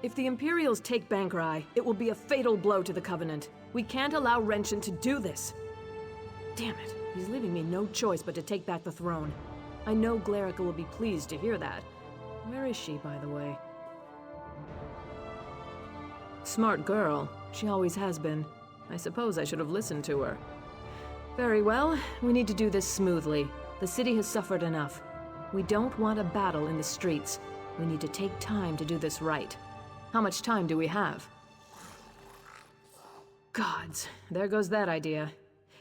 If the Imperials take Bankrai, it will be a fatal blow to the Covenant. We can't allow Renshin to do this. Damn it, he's leaving me no choice but to take back the throne. I know Glerica will be pleased to hear that. Where is she, by the way? Smart girl. She always has been. I suppose I should have listened to her. Very well, we need to do this smoothly. The city has suffered enough. We don't want a battle in the streets. We need to take time to do this right. How much time do we have? Gods, there goes that idea.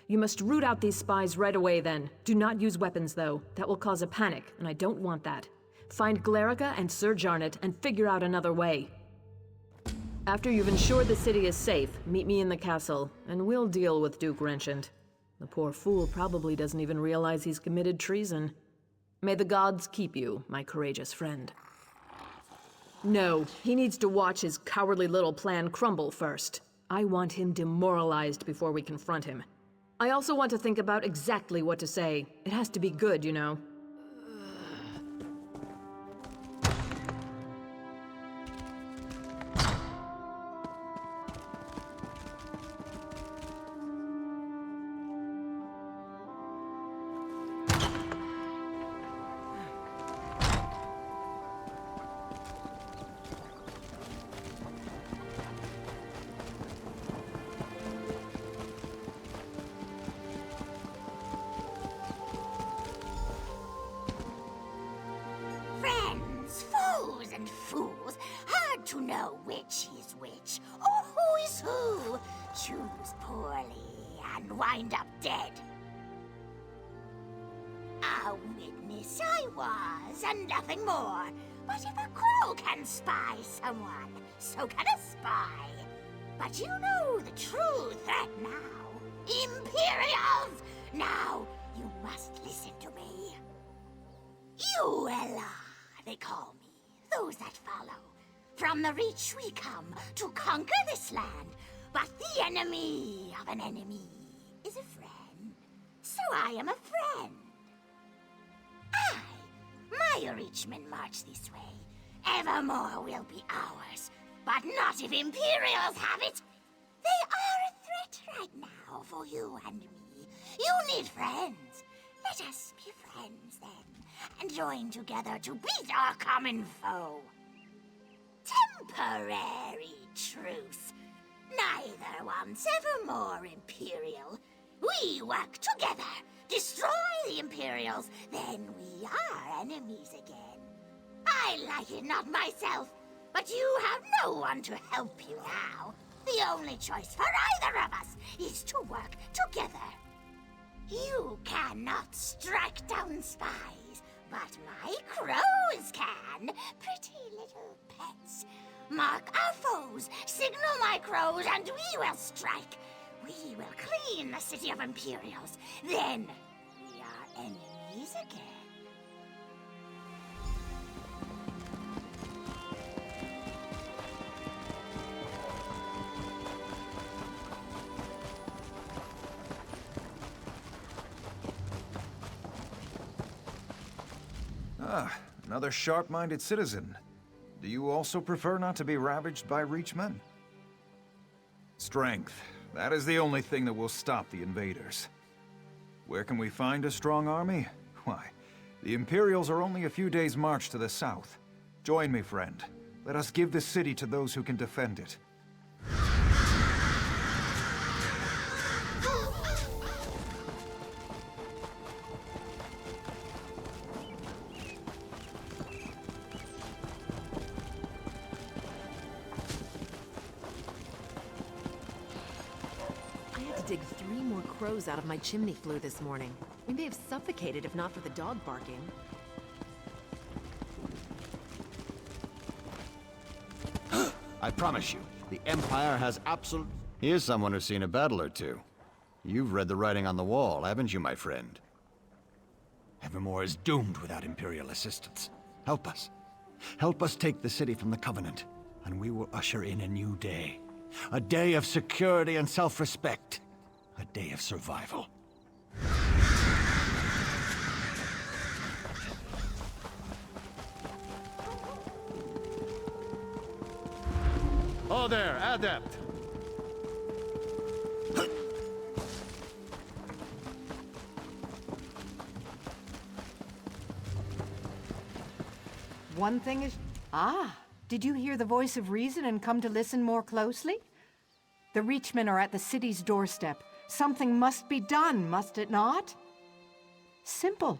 You must root out these spies right away then. Do not use weapons though. That will cause a panic, and I don't want that. Find Glerica and Sir Jarnet and figure out another way. After you've ensured the city is safe, meet me in the castle, and we'll deal with Duke Renshin. The poor fool probably doesn't even realize he's committed treason. May the gods keep you, my courageous friend. No, he needs to watch his cowardly little plan crumble first. I want him demoralized before we confront him. I also want to think about exactly what to say. It has to be good, you know. Fools, hard to know which is which, or who is who. Choose poorly and wind up dead. A witness I was, and nothing more. But if a crow can spy someone, so can a spy. But you know the true threat now. Imperials! Now, you must listen to me. Uella, they call me. Those that follow. From the Reach we come to conquer this land, but the enemy of an enemy is a friend. So I am a friend. My Reachmen march this way. Evermore will be ours, but not if Imperials have it. They are a threat right now for you and me. You need friends. Let us be friends then, and join together to beat our common foe. Temporary truce. Neither wants evermore Imperial. We work together, destroy the Imperials, then we are enemies again. I like it not myself, but you have no one to help you now. The only choice for either of us is to work together. You cannot strike down spies, but my crows can. Pretty little pets. Mark our foes, signal my crows, and we will strike. We will clean the city of Imperials. Then we are enemies again. Another sharp-minded citizen. Do you also prefer not to be ravaged by Reachmen? Strength. That is the only thing that will stop the invaders. Where can we find a strong army? Why, the Imperials are only a few days' march to the south. Join me, friend. Let us give the city to those who can defend it. Dig 3 more crows out of my chimney flue this morning. We may have suffocated if not for the dog barking. I promise you, the Empire has absolute... Here's someone who's seen a battle or two. You've read the writing on the wall, haven't you, my friend? Evermore is doomed without Imperial assistance. Help us. Help us take the city from the Covenant, and we will usher in a new day. A day of security and self-respect. A day of survival. Oh there, Adept! One thing is... Ah, did you hear the voice of reason and come to listen more closely? The Reachmen are at the city's doorstep. Something must be done, must it not? Simple.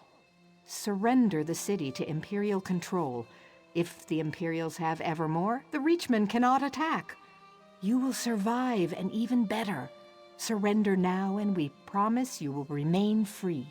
Surrender the city to Imperial control. If the Imperials have Evermore, the Reachmen cannot attack. You will survive, and even better. Surrender now, and we promise you will remain free.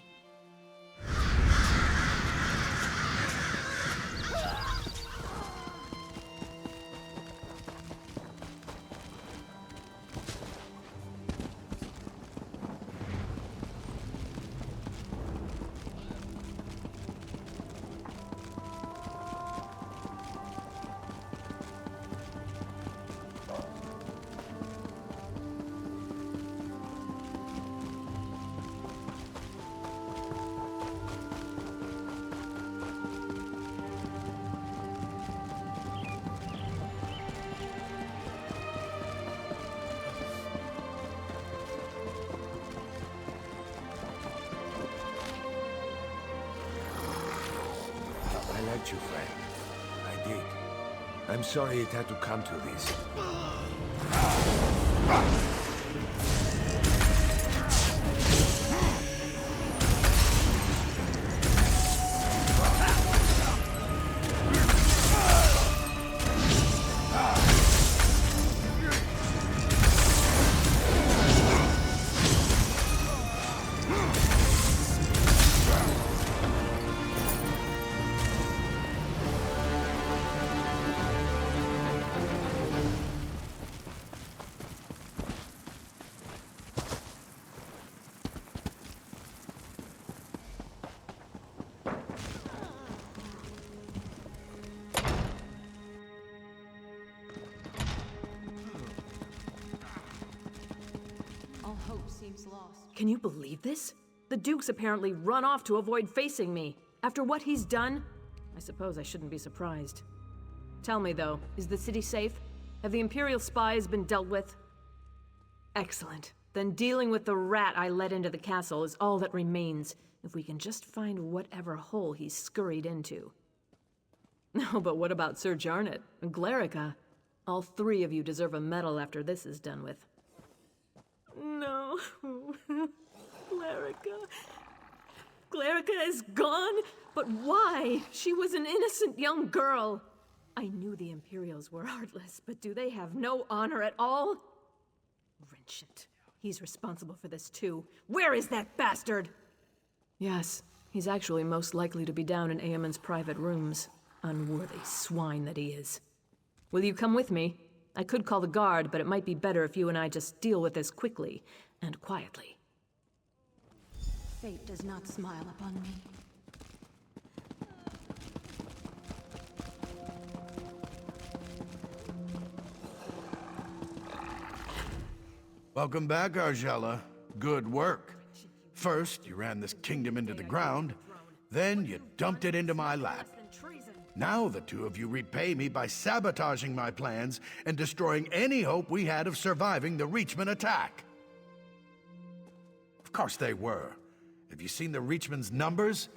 I liked you, friend. I did. I'm sorry it had to come to this. Can you believe this? The Duke's apparently run off to avoid facing me. After what he's done, I suppose I shouldn't be surprised. Tell me, though, is the city safe? Have the Imperial spies been dealt with? Excellent. Then dealing with the rat I let into the castle is all that remains, if we can just find whatever hole he's scurried into. No, but what about Sir Jarnet and Glerica? All three of you deserve a medal after this is done with. No. Glerica. Glerica is gone? But why? She was an innocent young girl. I knew the Imperials were heartless, but do they have no honor at all? Wrenchant. He's responsible for this too. Where is that bastard? Yes, he's actually most likely to be down in Eamon's private rooms. Unworthy swine that he is. Will you come with me? I could call the guard, but it might be better if you and I just deal with this quickly and quietly. Fate does not smile upon me. Welcome back, Argella. Good work. First, you ran this kingdom into the ground, then you dumped it into my lap. Now the two of you repay me by sabotaging my plans and destroying any hope we had of surviving the Reachmen attack. Of course they were. Have you seen the Reachmen's numbers?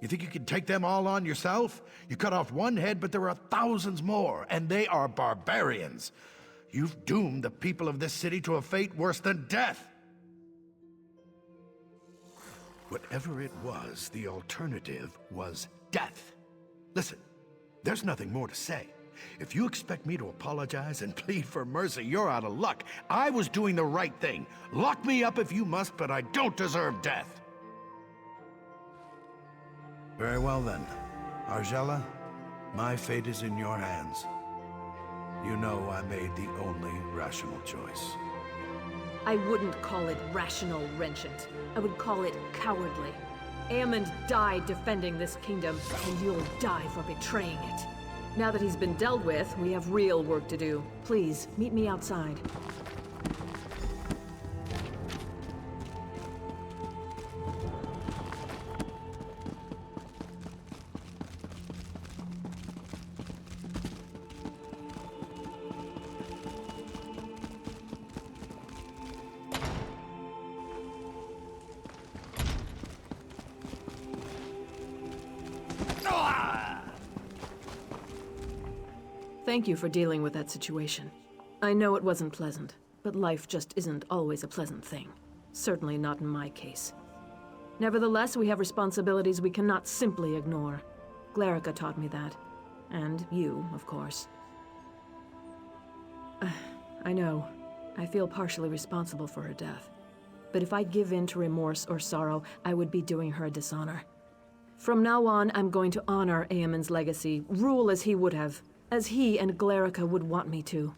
You think you can take them all on yourself? You cut off one head, but there are thousands more, and they are barbarians. You've doomed the people of this city to a fate worse than death. Whatever it was, the alternative was death. Listen, there's nothing more to say. If you expect me to apologize and plead for mercy, you're out of luck. I was doing the right thing. Lock me up if you must, but I don't deserve death. Very well then. Argella, my fate is in your hands. You know I made the only rational choice. I wouldn't call it rational, Wrenchant. I would call it cowardly. Aemond died defending this kingdom, and you'll die for betraying it. Now that he's been dealt with, we have real work to do. Please, meet me outside. Thank you for dealing with that situation. I know it wasn't pleasant, but life just isn't always a pleasant thing. Certainly not in my case. Nevertheless, we have responsibilities we cannot simply ignore. Glarica taught me that. And you, of course. I know. I feel partially responsible for her death. But if I give in to remorse or sorrow, I would be doing her a dishonor. From now on, I'm going to honor Eamon's legacy, rule as he would have, as he and Glarica would want me to.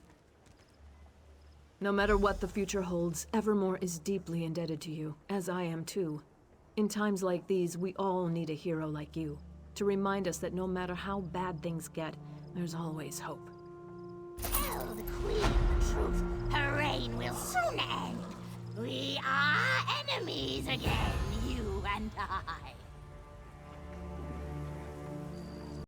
No matter what the future holds, Evermore is deeply indebted to you, as I am too. In times like these, we all need a hero like you, to remind us that no matter how bad things get, there's always hope. Tell the Queen the truth. Her reign will soon end. We are enemies again, you and I.